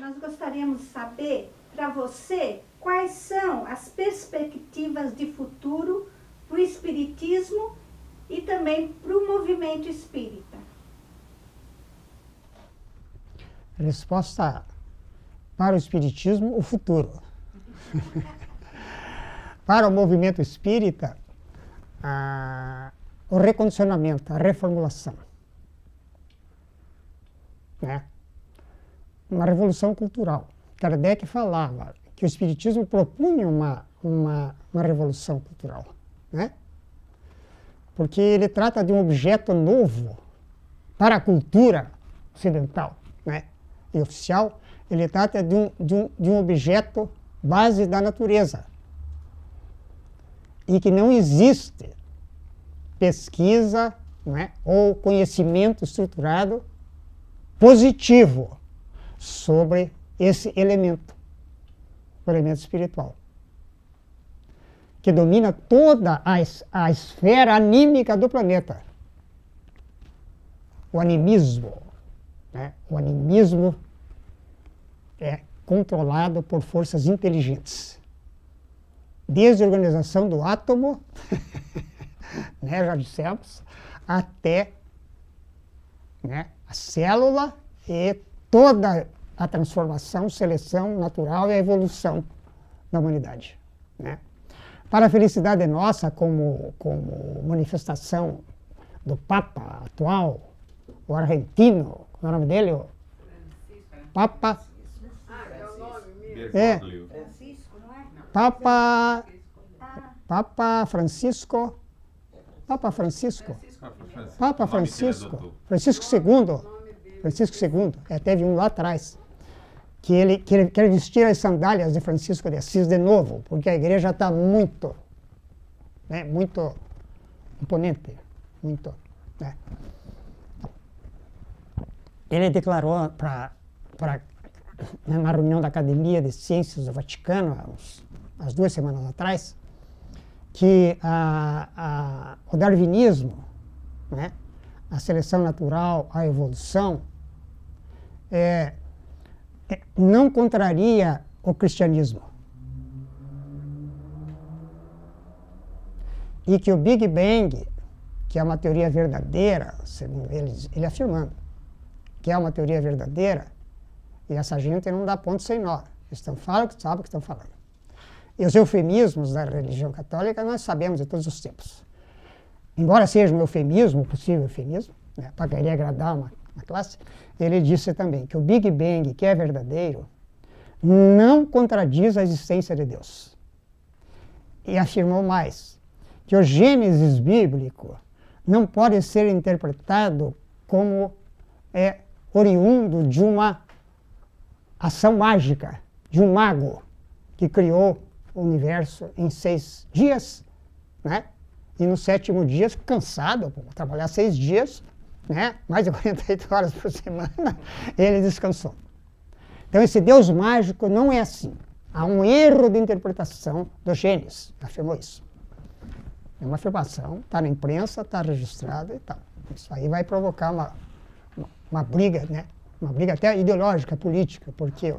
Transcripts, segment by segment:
Nós gostaríamos de saber, para você, quais são as perspectivas de futuro para o espiritismo e também para o movimento espírita. Resposta para o espiritismo, o futuro. Para o movimento espírita, o recondicionamento, a reformulação. Né? Uma revolução cultural. Kardec falava que o espiritismo propunha uma revolução cultural. Né? Porque ele trata de um objeto novo para a cultura ocidental, né? E oficial. Ele trata de um objeto base da natureza. E que não existe pesquisa, não é, ou conhecimento estruturado positivo sobre esse elemento, o elemento espiritual, que domina toda a esfera anímica do planeta. O animismo, né? O animismo é controlado por forças inteligentes. Desde a organização do átomo, né, já dissemos, até, né, a célula e toda a transformação, seleção natural e a evolução da humanidade. Né? Para a felicidade nossa, como manifestação do Papa atual, o argentino, qual é o nome dele? O Papa. É. Francisco, não é? Papa Francisco. Papa Francisco. Papa Francisco. Francisco II. Francisco II. Teve um lá atrás. Que ele quer vestir as sandálias de Francisco de Assis de novo, porque a igreja está muito, né, muito imponente. Muito, né. Ele declarou na reunião da Academia de Ciências do Vaticano, há 2 semanas atrás, que o darwinismo, né, a seleção natural, a evolução, não contraria o cristianismo. E que o Big Bang, que é uma teoria verdadeira, segundo ele afirmando, que é uma teoria verdadeira, e essa gente não dá ponto sem nó. Eles falam que sabem o que estão falando. E os eufemismos da religião católica nós sabemos de todos os tempos. Embora seja um eufemismo, possível eufemismo, né, para querer agradar uma classe, ele disse também que o Big Bang, que é verdadeiro, não contradiz a existência de Deus. E afirmou mais, que o Gênesis bíblico não pode ser interpretado como oriundo de uma ação mágica, de um mago que criou o universo em 6 dias, né? E no 7º dia, cansado, trabalhar 6 dias, né? Mais de 48 horas por semana, ele descansou. Então esse Deus mágico não é assim. Há um erro de interpretação do Gênesis, afirmou isso. É uma afirmação, está na imprensa, está registrada e tal. Isso aí vai provocar uma briga, né? Uma briga até ideológica, política, porque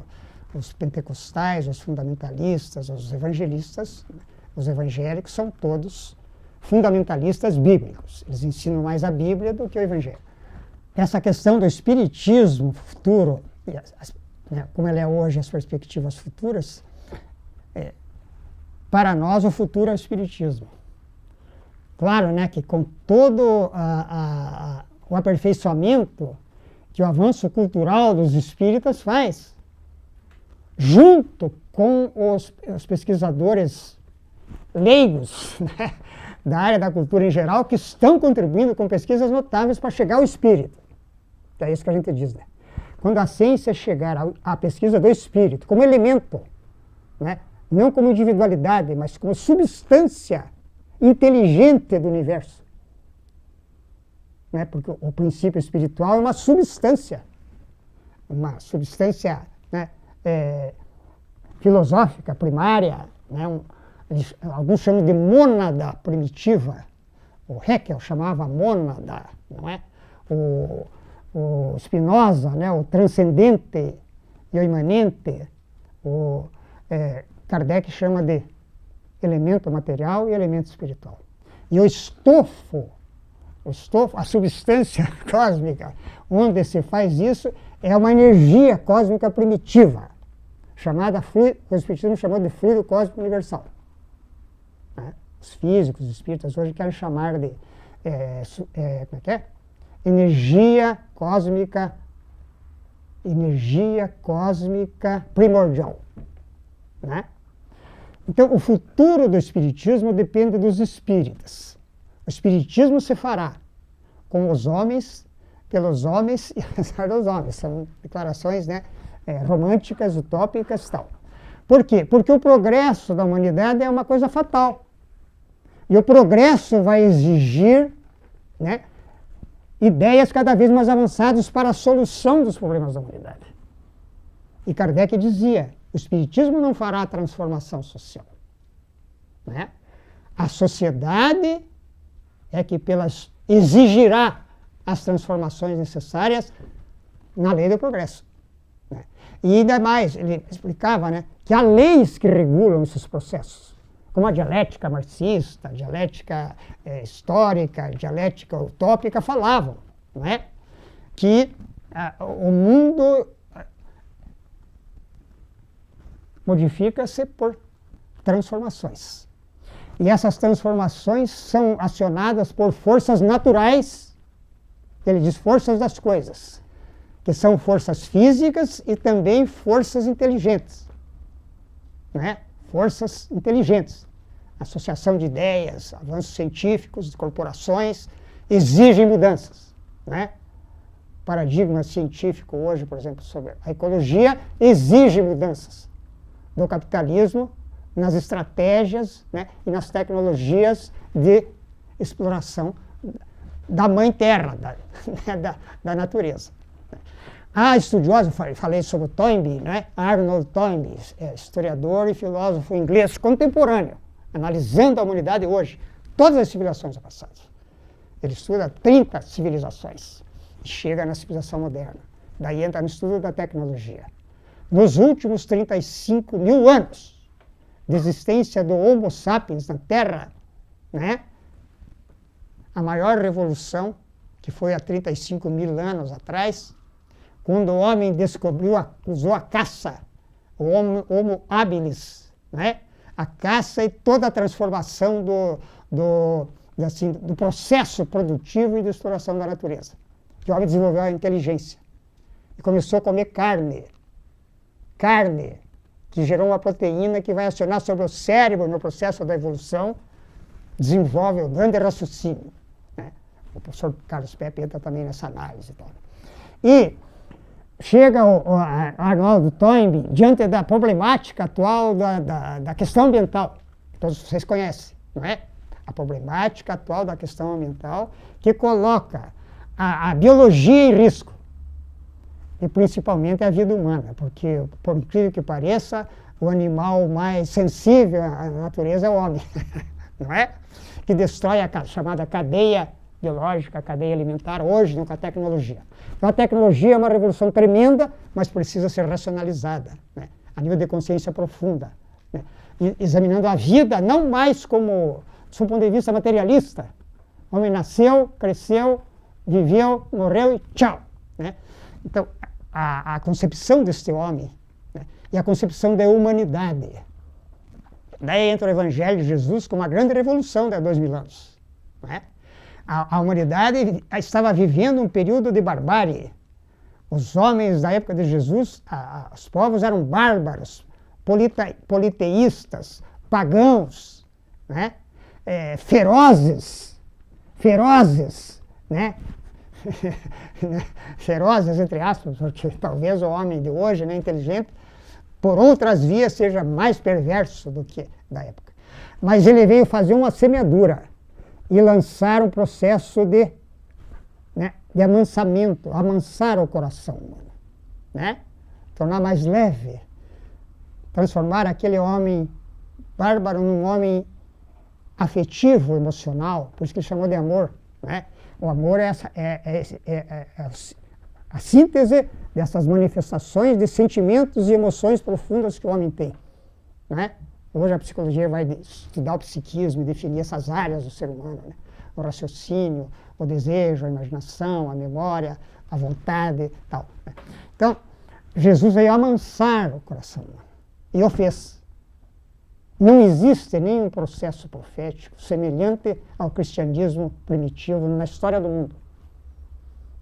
os pentecostais, os fundamentalistas, os evangelistas, os evangélicos são todos fundamentalistas bíblicos. Eles ensinam mais a Bíblia do que o Evangelho. Essa questão do espiritismo futuro, né, como ele é hoje, as perspectivas futuras, para nós o futuro é o espiritismo. Claro, né, que com todo o aperfeiçoamento que o avanço cultural dos espíritas faz, junto com os pesquisadores leigos, né, da área da cultura em geral, que estão contribuindo com pesquisas notáveis para chegar ao espírito. É isso que a gente diz, né? Quando a ciência chegar à pesquisa do espírito como elemento, né, não como individualidade, mas como substância inteligente do universo, né, porque o princípio espiritual é uma substância, né, filosófica, primária, né, alguns chamam de mônada primitiva. O Haeckel chamava mônada, não é? O Spinoza, né, o transcendente e o imanente, Kardec chama de elemento material e elemento espiritual. E o estofo, a substância cósmica, onde se faz isso, é uma energia cósmica primitiva, chamada fluido, o Espiritismo chamou de fluido cósmico universal. Né? Os físicos, os espíritas hoje querem chamar de como é que é? Energia cósmica primordial. Né? Então, o futuro do Espiritismo depende dos espíritas. O Espiritismo se fará com os homens, pelos homens e apesar dos homens. São declarações, né, românticas, utópicas e tal. Por quê? Porque o progresso da humanidade é uma coisa fatal. E o progresso vai exigir, né, ideias cada vez mais avançadas para a solução dos problemas da humanidade. E Kardec dizia, o Espiritismo não fará a transformação social. Né? A sociedade é que exigirá as transformações necessárias na lei do progresso. Né? E ainda mais, ele explicava, né, que há leis que regulam esses processos, como a dialética marxista, a dialética histórica, a dialética utópica falavam, né, que o mundo modifica-se por transformações. E essas transformações são acionadas por forças naturais, ele diz forças das coisas, que são forças físicas e também forças inteligentes. Né? Forças inteligentes. Associação de ideias, avanços científicos, de corporações, exigem mudanças. Né? O paradigma científico hoje, por exemplo, sobre a ecologia, exige mudanças do capitalismo nas estratégias, né, e nas tecnologias de exploração da mãe terra, da natureza. Há estudiosos, falei sobre o Toynbee, né, Arnold Toynbee, historiador e filósofo inglês contemporâneo, analisando a humanidade hoje, todas as civilizações passadas. Ele estuda 30 civilizações e chega na civilização moderna. Daí entra no estudo da tecnologia. Nos últimos 35 mil anos de existência do Homo sapiens na Terra, né, a maior revolução, que foi há 35 mil anos atrás, quando o homem usou a caça, o Homo habilis, né, a caça e toda a transformação do processo produtivo e de exploração da natureza. Que o homem desenvolveu a inteligência e começou a comer carne, que gerou uma proteína que vai acionar sobre o cérebro no processo da evolução, desenvolve o grande raciocínio. Né? O professor Carlos Pepe entra também nessa análise. Então. E chega o Arnold Toynbee diante da problemática atual da questão ambiental, que todos vocês conhecem, não é? A problemática atual da questão ambiental que coloca a biologia em risco. E principalmente a vida humana, porque, por incrível que pareça, o animal mais sensível à natureza é o homem, não é? Que destrói a chamada cadeia biológica, a cadeia alimentar, hoje, com a tecnologia. Então a tecnologia é uma revolução tremenda, mas precisa ser racionalizada, né? A nível de consciência profunda, né? E examinando a vida não mais como, do ponto de vista materialista. O homem nasceu, cresceu, viveu, morreu e tchau, né? Então, a concepção deste homem, né, e a concepção da humanidade. Daí entra o Evangelho de Jesus com uma grande revolução de há 2000 anos. Né? A humanidade estava vivendo um período de barbárie. Os homens da época de Jesus, os povos eram bárbaros, politeístas, pagãos, né? Ferozes, né? Ferozes, entre aspas, porque talvez o homem de hoje, né, inteligente, por outras vias seja mais perverso do que da época. Mas ele veio fazer uma semeadura e lançar um processo de amansamento, amansar o coração humano, né? Tornar mais leve, transformar aquele homem bárbaro num homem afetivo, emocional, por isso que ele chamou de amor, né? O amor é a síntese dessas manifestações de sentimentos e emoções profundas que o homem tem, né? Hoje a psicologia vai estudar o psiquismo e definir essas áreas do ser humano, né? O raciocínio, o desejo, a imaginação, a memória, a vontade e tal, né? Então, Jesus veio amansar o coração humano e o fez. Não existe nenhum processo profético semelhante ao cristianismo primitivo na história do mundo.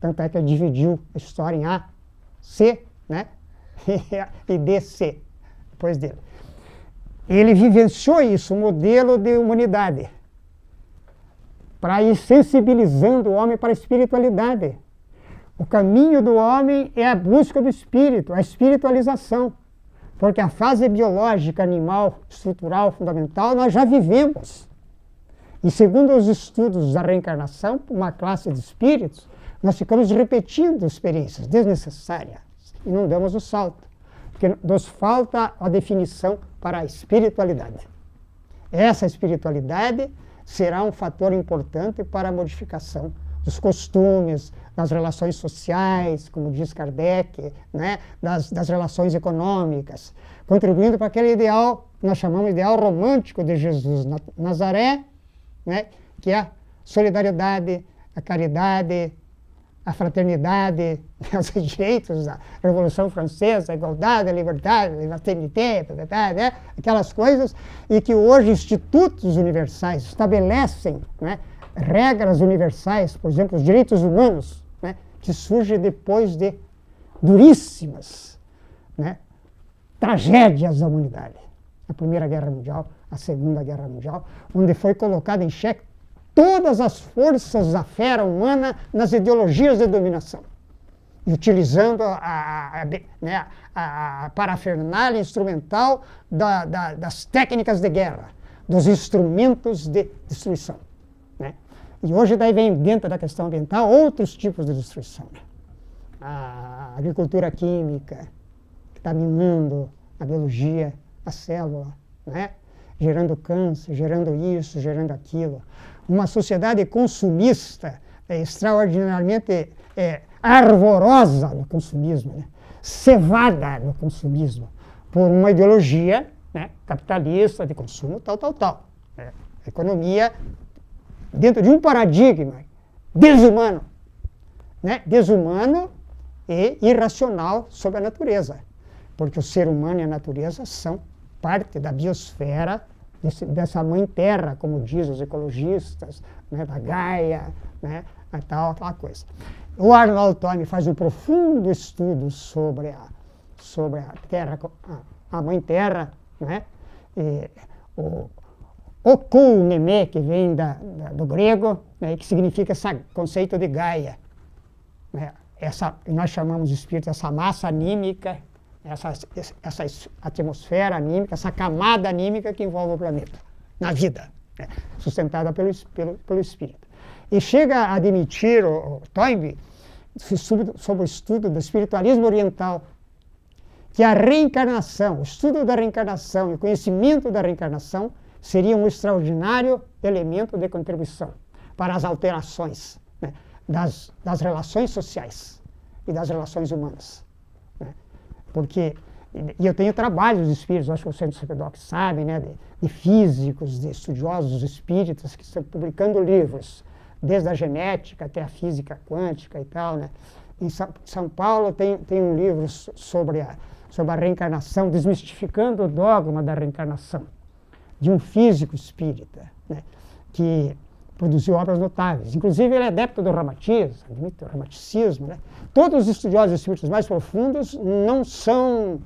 Tanto é que ele dividiu a história em A, C, né? e D, C, depois dele. Ele vivenciou isso, um modelo de humanidade, para ir sensibilizando o homem para a espiritualidade. O caminho do homem é a busca do espírito, a espiritualização. Porque a fase biológica, animal, estrutural, fundamental, nós já vivemos. E segundo os estudos da reencarnação, uma classe de espíritos, nós ficamos repetindo experiências desnecessárias e não damos o salto. Porque nos falta a definição para a espiritualidade. Essa espiritualidade será um fator importante para a modificação dos costumes, das relações sociais, como diz Kardec, né? das relações econômicas, contribuindo para aquele ideal que nós chamamos de ideal romântico de Jesus Nazaré, né? Que é a solidariedade, a caridade, a fraternidade, os direitos da Revolução Francesa, a igualdade, a liberdade, a fraternité, né? Aquelas coisas, e que hoje institutos universais estabelecem, né? Regras universais, por exemplo, os direitos humanos, né? Que surgem depois de duríssimas, né? Tragédias da humanidade. A Primeira Guerra Mundial, a Segunda Guerra Mundial, onde foi colocada em xeque todas as forças da fera humana nas ideologias de dominação, e utilizando a parafernália instrumental das técnicas de guerra, dos instrumentos de destruição, né? E hoje daí vem dentro da questão ambiental outros tipos de destruição, né? A agricultura química, que está minando a biologia, a célula, né? Gerando câncer, gerando isso, gerando aquilo. Uma sociedade consumista extraordinariamente arvorosa no consumismo, né? Cevada no consumismo, por uma ideologia, né? Capitalista de consumo, tal. Né? Economia dentro de um paradigma desumano, né? Desumano e irracional sobre a natureza, porque o ser humano e a natureza são parte da biosfera dessa mãe terra, como dizem os ecologistas, né, da Gaia, né, aquela coisa. O Arnold Toynbee faz um profundo estudo sobre a terra, a mãe terra, né, e o Okouneme, que vem do grego, né, que significa esse conceito de Gaia, né, nós chamamos de espírito, essa massa anímica, essa atmosfera anímica, essa camada anímica que envolve o planeta, na vida, né, sustentada pelo espírito. E chega a admitir o Toynbee, sobre o estudo do espiritualismo oriental, que a reencarnação, o estudo da reencarnação e o conhecimento da reencarnação seria um extraordinário elemento de contribuição para as alterações, né, das relações sociais e das relações humanas. Porque, e eu tenho trabalhos de espíritos, acho que o Centro Cepedoc sabe, né, de físicos, de estudiosos espíritas que estão publicando livros, desde a genética até a física quântica e tal, né. Em São Paulo tem um livro sobre a reencarnação, desmistificando o dogma da reencarnação, de um físico espírita, né, que produziu obras notáveis. Inclusive, ele é adepto do ramatismo, admite o ramaticismo, né? Todos os estudiosos espíritas mais profundos não são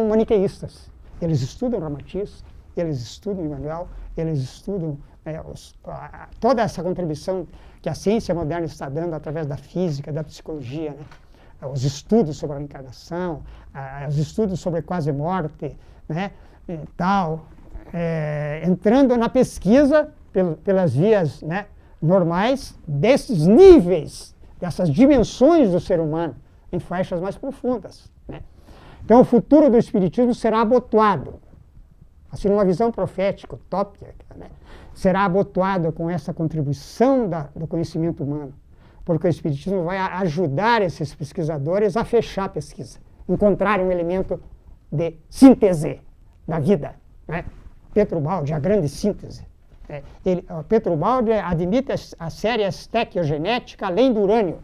maniqueístas. Eles estudam Ramatiz, eles estudam Emmanuel, eles estudam toda essa contribuição que a ciência moderna está dando através da física, da psicologia, né? Os estudos sobre a reencarnação, os estudos sobre quase morte, né? E tal, entrando na pesquisa pelas vias, né, normais desses níveis, dessas dimensões do ser humano em faixas mais profundas, né? Então o futuro do espiritismo será abotoado, assim numa visão profética, utópica, né? Será abotoado com essa contribuição do conhecimento humano porque o Espiritismo vai ajudar esses pesquisadores a fechar a pesquisa, encontrarem um elemento de síntese da vida, né? Petrobaldi, a grande síntese. Petrobaldi admite a série estequiogenética além do urânio,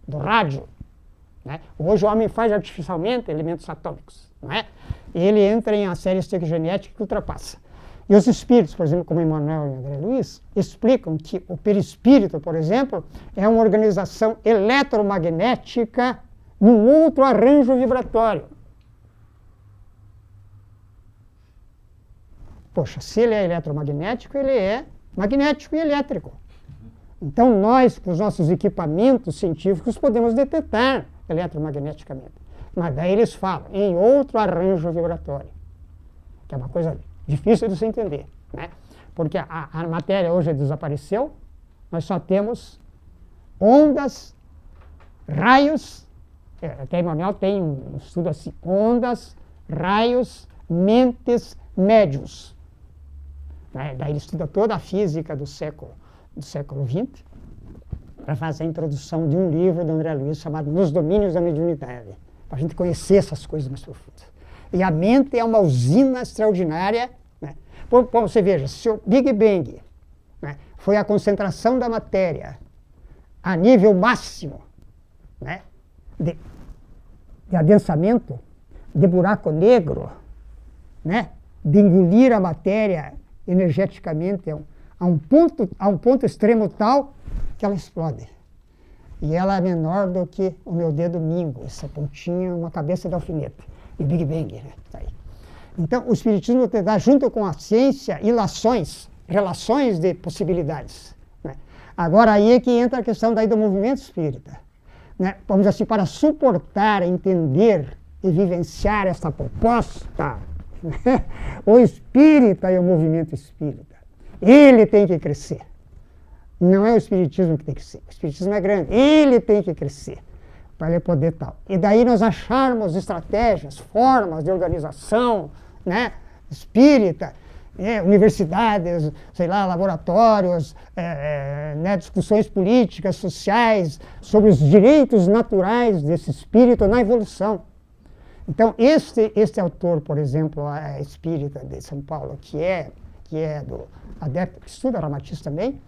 do rádio. Né? Hoje o homem faz artificialmente elementos atômicos. Não é? Ele entra em a série estequiogenética que ultrapassa. E os espíritos, por exemplo, como Emmanuel e André Luiz, explicam que o perispírito, por exemplo, é uma organização eletromagnética num outro arranjo vibratório. Poxa, se ele é eletromagnético, ele é magnético e elétrico. Então, nós, com os nossos equipamentos científicos, podemos detectar eletromagneticamente. Mas daí eles falam em outro arranjo vibratório, que é uma coisa difícil de se entender, né? Porque a matéria hoje desapareceu, nós só temos ondas, raios, até Emmanuel tem um estudo assim, ondas, raios, mentes, médiuns. Né? Daí ele estuda toda a física do século XX, para fazer a introdução de um livro do André Luiz chamado Nos Domínios da Mediunidade, para a gente conhecer essas coisas mais profundas. E a mente é uma usina extraordinária. Né? Você veja, se o Big Bang, né, foi a concentração da matéria a nível máximo, né, de adensamento, de buraco negro, né, de engolir a matéria energeticamente a um ponto extremo tal que ela explode. E ela é menor do que o meu dedo mindinho, essa pontinha, uma cabeça de alfinete. E Big Bang, né? Tá aí. Então, o Espiritismo te dá, junto com a ciência, relações de possibilidades. Né? Agora, aí é que entra a questão daí do movimento espírita. Né? Vamos dizer assim, para suportar, entender e vivenciar essa proposta, né? O espírita e o movimento espírita, ele tem que crescer. Não é o Espiritismo que tem que crescer. O Espiritismo é grande, ele tem que crescer para ele poder tal. E daí nós acharmos estratégias, formas de organização, né, espírita, universidades, sei lá, laboratórios, né, discussões políticas, sociais, sobre os direitos naturais desse espírito na evolução. Então, este autor, por exemplo, a espírita de São Paulo, que é do adepto, que estuda Ramatiz também,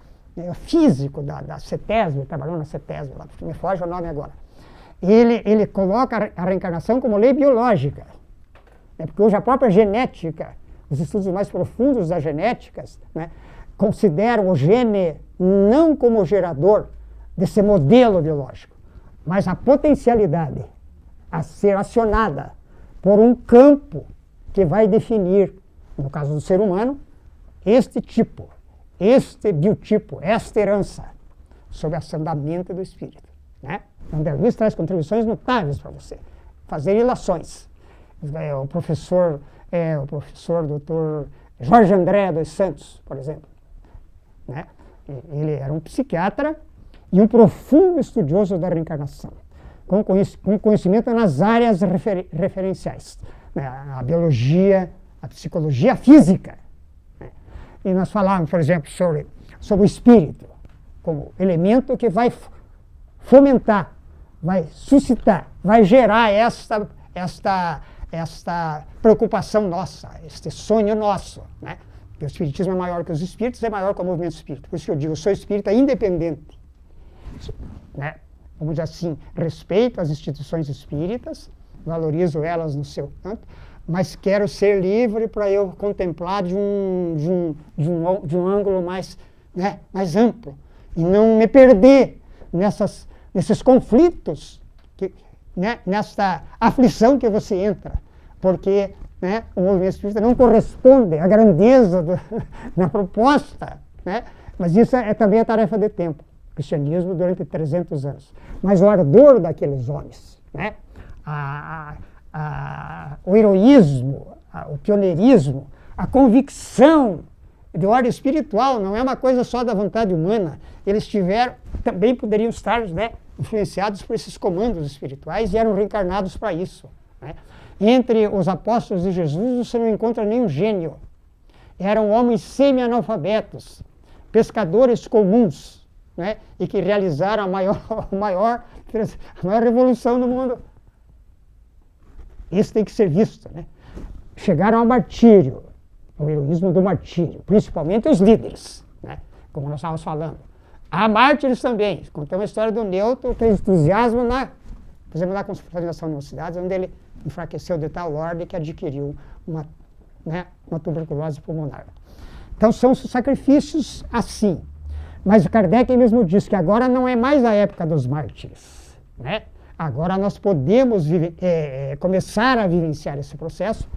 físico da CETESB, trabalhou na CETESB, lá, me foge o nome agora. Ele coloca a reencarnação como lei biológica, né, porque hoje a própria genética, os estudos mais profundos das genéticas, né, consideram o gene não como gerador desse modelo biológico, mas a potencialidade a ser acionada por um campo que vai definir, no caso do ser humano, este tipo, este biotipo, esta herança, sob a ação da mente do espírito. Né? André Luiz traz contribuições notáveis para você. Fazer ilações. O professor Dr. Jorge André dos Santos, por exemplo. Né? Ele era um psiquiatra e um profundo estudioso da reencarnação, com conhecimento nas áreas referenciais. Né? A biologia, a psicologia, a física. Né? E nós falávamos, por exemplo, sobre o espírito, como elemento que vai fomentar, vai suscitar, vai gerar esta preocupação nossa, este sonho nosso. Né? O espiritismo é maior que os espíritos, é maior que o movimento espírita. Por isso que eu digo, eu sou espírita independente. Né? Vamos dizer assim, respeito as instituições espíritas, valorizo elas no seu canto, mas quero ser livre para eu contemplar de um ângulo mais, né, mais amplo e não me perder nesses conflitos, né, nessa aflição que você entra, porque, né, o movimento espírita não corresponde à grandeza da proposta, né, mas isso é também a tarefa de tempo. O cristianismo durante 300 anos. Mas o ardor daqueles homens, né, o heroísmo, o pioneirismo, a convicção de ordem espiritual, não é uma coisa só da vontade humana. Eles também poderiam estar, né, influenciados por esses comandos espirituais e eram reencarnados para isso. Né? Entre os apóstolos de Jesus você não encontra nenhum gênio. Eram homens semi-analfabetos, pescadores comuns, né, e que realizaram a maior revolução no mundo. Isso tem que ser visto, né? Chegaram ao martírio, ao heroísmo do martírio, principalmente os líderes, né? Como nós estávamos falando. Há mártires também. Contamos a história do Newton, que entusiasmo por exemplo, na confraternização de universidades, onde ele enfraqueceu de tal ordem que adquiriu uma tuberculose pulmonar. Então são sacrifícios assim. Mas o Kardec mesmo diz que agora não é mais a época dos mártires, né? Agora nós podemos começar a vivenciar esse processo,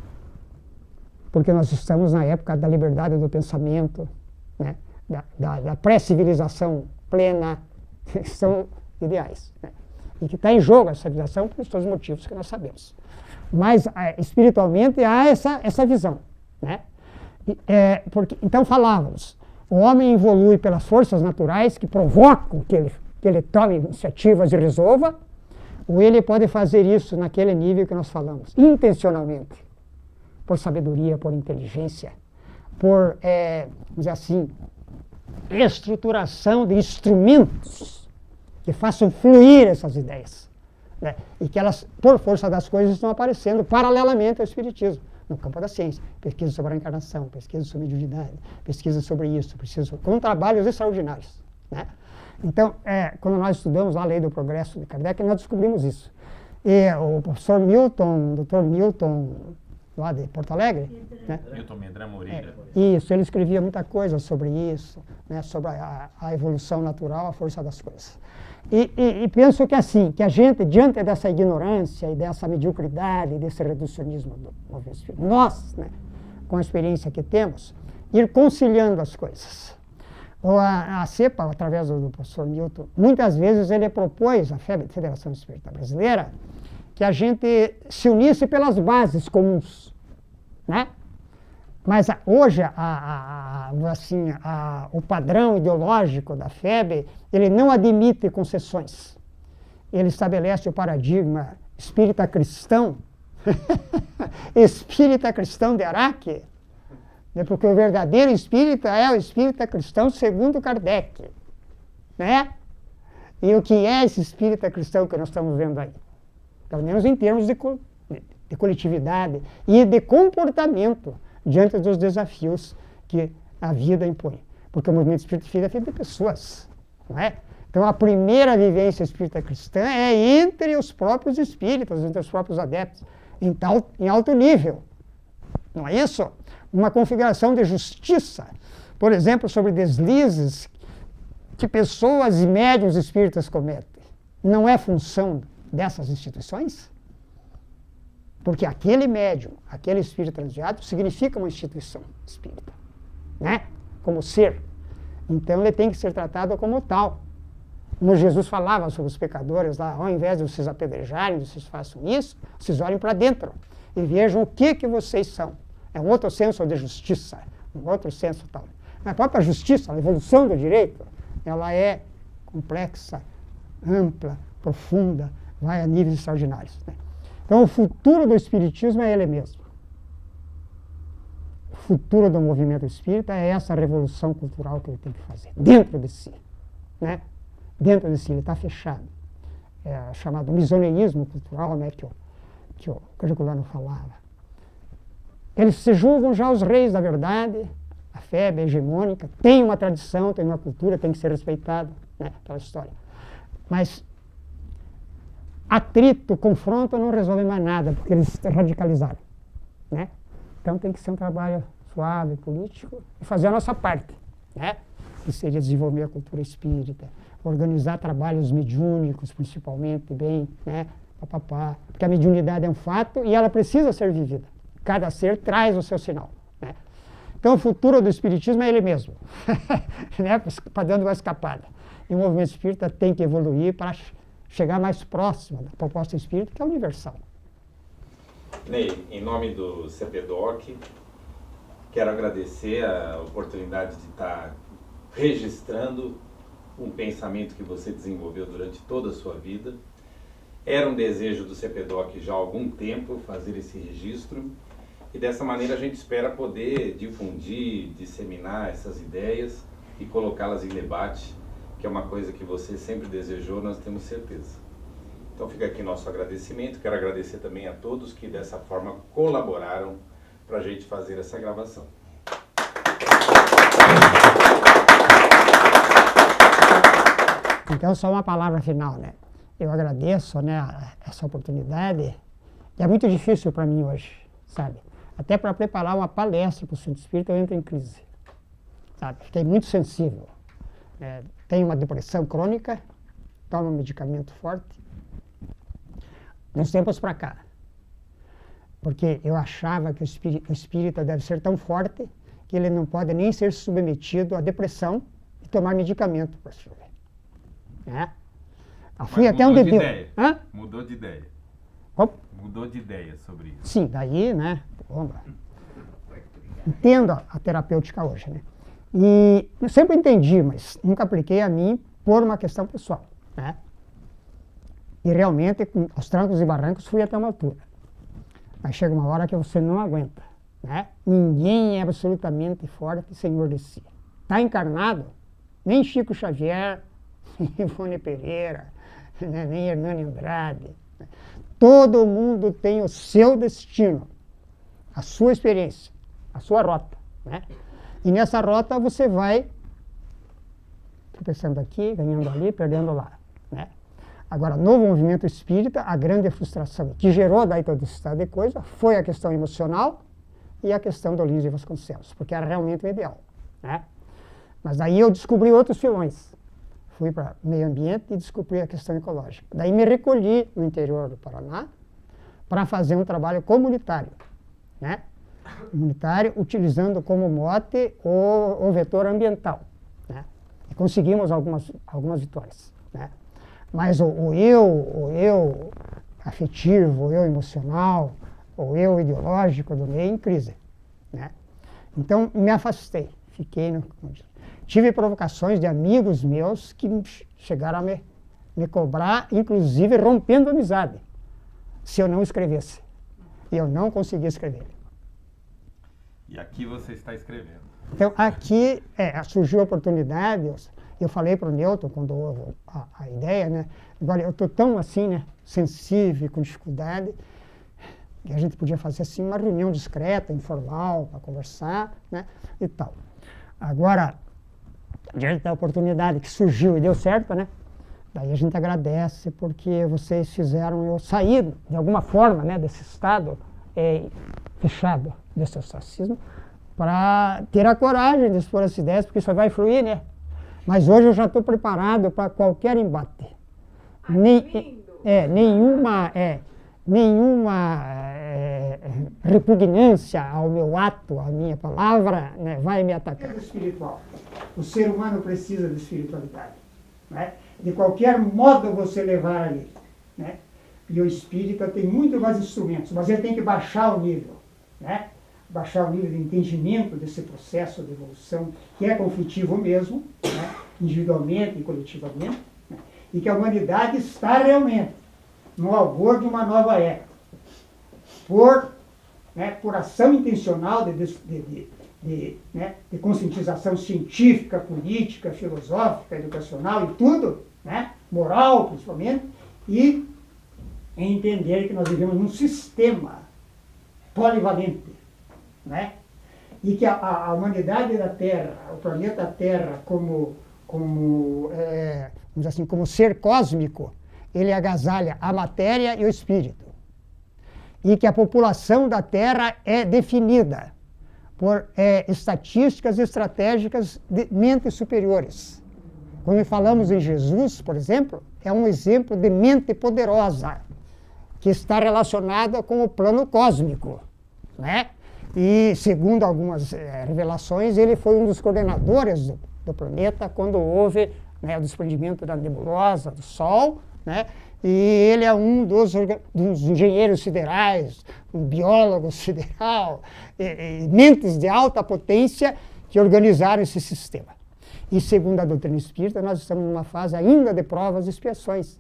porque nós estamos na época da liberdade do pensamento, né? da pré-civilização plena, que são ideais, né? E que está em jogo a civilização por todos os motivos que nós sabemos. Mas espiritualmente há essa visão, né? Então falávamos, o homem evolui pelas forças naturais que provocam que ele tome iniciativas e resolva, ou ele pode fazer isso naquele nível que nós falamos, intencionalmente, por sabedoria, por inteligência, por, vamos dizer assim, estruturação de instrumentos que façam fluir essas ideias, né? E que elas, por força das coisas, estão aparecendo paralelamente ao Espiritismo, no campo da ciência. Pesquisa sobre a encarnação, pesquisa sobre mediunidade, pesquisa sobre isso, com trabalhos extraordinários, né? Então, quando nós estudamos lá a Lei do Progresso de Kardec, nós descobrimos isso. E o professor Milton, Dr. Milton, lá de Porto Alegre, né? Milton Medrano Moreira. Isso, ele escrevia muita coisa sobre isso, né? Sobre a evolução natural, a força das coisas. E penso que assim, que a gente, diante dessa ignorância e dessa mediocridade, desse reducionismo do movimento espírita, nós, né, com a experiência que temos, ir conciliando as coisas. A CEPA, através do professor Milton, muitas vezes ele propôs, a Federação Espírita Brasileira, que a gente se unisse pelas bases comuns, né? Mas hoje, o padrão ideológico da FEB, ele não admite concessões. Ele estabelece o paradigma espírita cristão, espírita cristão de Araque, né? Porque o verdadeiro espírita é o espírita cristão segundo Kardec, né? E o que é esse espírita cristão que nós estamos vendo aí? Pelo menos em termos de coletividade e de comportamento diante dos desafios que a vida impõe. Porque o movimento espírita é feito de pessoas, não é? Então a primeira vivência espírita cristã é entre os próprios espíritas, entre os próprios adeptos, em alto nível. Não é isso? Uma configuração de justiça, por exemplo, sobre deslizes que pessoas e médiuns espíritas cometem. Não é função dessas instituições? Porque aquele médium, aquele espírito transviado, significa uma instituição espírita, né? Como ser. Então ele tem que ser tratado como tal. Como Jesus falava sobre os pecadores lá, ao invés de vocês apedrejarem, vocês façam isso, vocês olhem para dentro e vejam o que vocês são. É um outro senso de justiça, um outro senso tal. A própria justiça, a evolução do direito, ela é complexa, ampla, profunda, vai a níveis extraordinários, né? Então, o futuro do espiritismo é ele mesmo. O futuro do movimento espírita é essa revolução cultural que ele tem que fazer, dentro de si, né? Dentro de si, ele está fechado. É chamado misonerismo cultural, né? Que o Herculano falava. Eles se julgam já os reis da verdade, a FEB é hegemônica, tem uma tradição, tem uma cultura, tem que ser respeitada, né, pela história. Mas atrito, confronto não resolve mais nada, porque eles radicalizaram, né? Então tem que ser um trabalho suave, político, e fazer a nossa parte, né? Que seria desenvolver a cultura espírita, organizar trabalhos mediúnicos, principalmente, bem, né? Porque a mediunidade é um fato e ela precisa ser vivida. Cada ser traz o seu sinal, né? Então o futuro do espiritismo é ele mesmo, né? Para dando uma escapada. E o movimento espírita tem que evoluir para chegar mais próximo da proposta espírita, que é universal. Ney, em nome do CPDOC, quero agradecer a oportunidade de estar registrando um pensamento que você desenvolveu durante toda a sua vida. Era um desejo do CPDOC já há algum tempo fazer esse registro, e dessa maneira a gente espera poder difundir, disseminar essas ideias e colocá-las em debate que é uma coisa que você sempre desejou, nós temos certeza. Então fica aqui nosso agradecimento. Quero agradecer também a todos que dessa forma colaboraram para a gente fazer essa gravação. Então, só uma palavra final, né? Eu agradeço, né, essa oportunidade. E é muito difícil para mim hoje, sabe? Até para preparar uma palestra para o Centro Espírita, eu entro em crise, sabe? Fiquei muito sensível. Tenho uma depressão crônica, tomo um medicamento forte. Uns tempos para cá. Porque eu achava que o espírita deve ser tão forte que ele não pode nem ser submetido à depressão e tomar medicamento para se ver. Fui até onde deu. Mudou de ideia. Mudou de ideia sobre isso. Sim, daí, né? Entendo a terapêutica hoje, né? E eu sempre entendi, mas nunca apliquei a mim por uma questão pessoal, né? E realmente, aos trancos e barrancos, fui até uma altura. Mas chega uma hora que você não aguenta, né? Ninguém é absolutamente forte, senhor de si. Está encarnado, nem Chico Xavier, nem Ivone Pereira, né? Nem Hernani Andrade. Né? Todo mundo tem o seu destino, a sua experiência, a sua rota, né? E nessa rota você vai tropeçando aqui, ganhando ali, perdendo lá, né? Agora, no movimento espírita, a grande frustração que gerou daí todo esse estado de coisa foi a questão emocional e a questão do Lins de Vasconcelos, porque era realmente o ideal, né? Mas daí eu descobri outros filões. Fui para meio ambiente e descobri a questão ecológica. Daí me recolhi no interior do Paraná para fazer um trabalho comunitário, né? Comunitário, utilizando como mote o vetor ambiental, né? E conseguimos algumas vitórias, né? Mas o eu afetivo, o eu emocional, o eu ideológico do meio em crise, né? Então me afastei, tive provocações de amigos meus que chegaram a me cobrar, inclusive rompendo amizade, se eu não escrevesse. E eu não conseguia escrever. E aqui você está escrevendo. Então aqui surgiu a oportunidade. Eu falei para o Newton, quando houve a ideia, né? Agora, eu estou tão assim, né, sensível, com dificuldade, que a gente podia fazer assim uma reunião discreta, informal, para conversar, né, e tal. Agora, diante da oportunidade que surgiu e deu certo, né? Daí a gente agradece porque vocês fizeram eu sair, de alguma forma, né, desse estado fechado, desse ostracismo, para ter a coragem de expor as ideias, porque isso vai fluir, né? Mas hoje eu já estou preparado para qualquer embate. Nenhuma repugnância ao meu ato, à minha palavra, né, vai me atacar. Espiritual. O ser humano precisa de espiritualidade, né? De qualquer modo você levar ali, né? E o espírita tem muito mais instrumentos, mas ele tem que baixar o nível, né? Baixar o nível de entendimento desse processo de evolução, que é conflitivo mesmo, né? Individualmente e coletivamente, né? E que a humanidade está realmente no albor de uma nova era, por ação intencional de conscientização científica, política, filosófica, educacional e tudo, né? Moral principalmente, e entender que nós vivemos num sistema polivalente, né? E que a humanidade da Terra, o planeta Terra como ser cósmico, ele agasalha a matéria e o espírito. E que a população da Terra é definida por estatísticas estratégicas de mentes superiores. Quando falamos em Jesus, por exemplo, é um exemplo de mente poderosa, que está relacionada com o plano cósmico, né? E, segundo algumas revelações, ele foi um dos coordenadores do planeta quando houve, né, o desprendimento da nebulosa do Sol, né? E ele é um dos engenheiros siderais, um biólogo sideral, mentes de alta potência que organizaram esse sistema. E, segundo a doutrina espírita, nós estamos numa fase ainda de provas e expiações.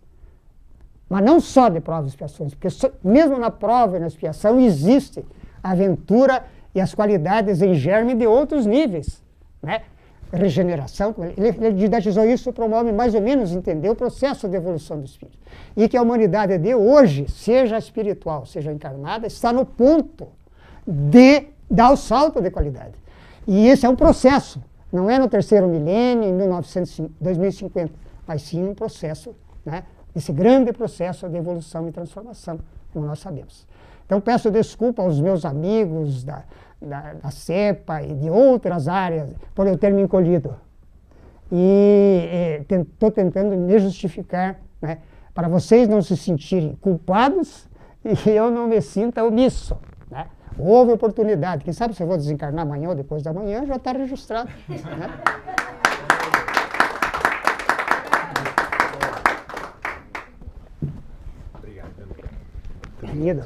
Mas não só de provas e expiações, porque mesmo na prova e na expiação existe a aventura e as qualidades em germe de outros níveis, né? regeneração, ele didatizou isso para o homem mais ou menos entender o processo de evolução do espírito. E que a humanidade de hoje, seja espiritual, seja encarnada, está no ponto de dar o salto de qualidade. E esse é um processo, não é no terceiro milênio, em 2050, mas sim um processo, né, esse grande processo de evolução e transformação, como nós sabemos. Então peço desculpa aos meus amigos da CEPA e de outras áreas por eu ter me encolhido. E estou tentando me justificar, né, para vocês não se sentirem culpados e eu não me sinta omisso. Né? Houve oportunidade. Quem sabe se eu vou desencarnar amanhã ou depois da manhã, já está registrado. Né? Obrigado. Querido.